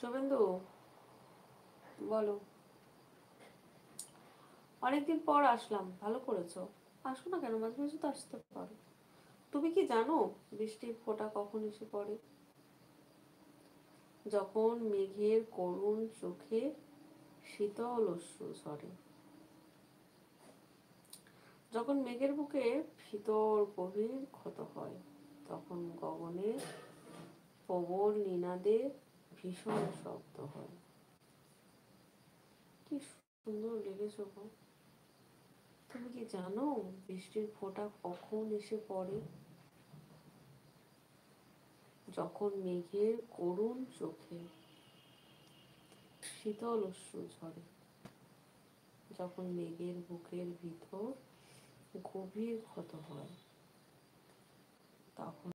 শুভেন্দু, বলো। অনেকদিন পর আসলাম, ভালো করেছো। আসো না কেন, মাঝে মাঝে তো আসতে পারো। তুমি কি জানো বৃষ্টির ফোঁটা কখন এসে পড়ে? যখন মেঘের করুণ চোখে শীতল অশ্রু ঝরে, যখন মেঘের বুকে ভিতর গভীর ক্ষত হয়, তখন গগনে প্রবল নিনাদে ভীষণ শব্দ হয়। কি সুন্দর লেগেছে গো। তুমি কি জানো বৃষ্টির ফোঁটা কখন এসে পড়ে? যখন মেঘের করুণ চোখে শীতল অশ্রু ঝরে, যখন মেঘের বুকের ভিতর গভীর ক্ষত হয়, তখন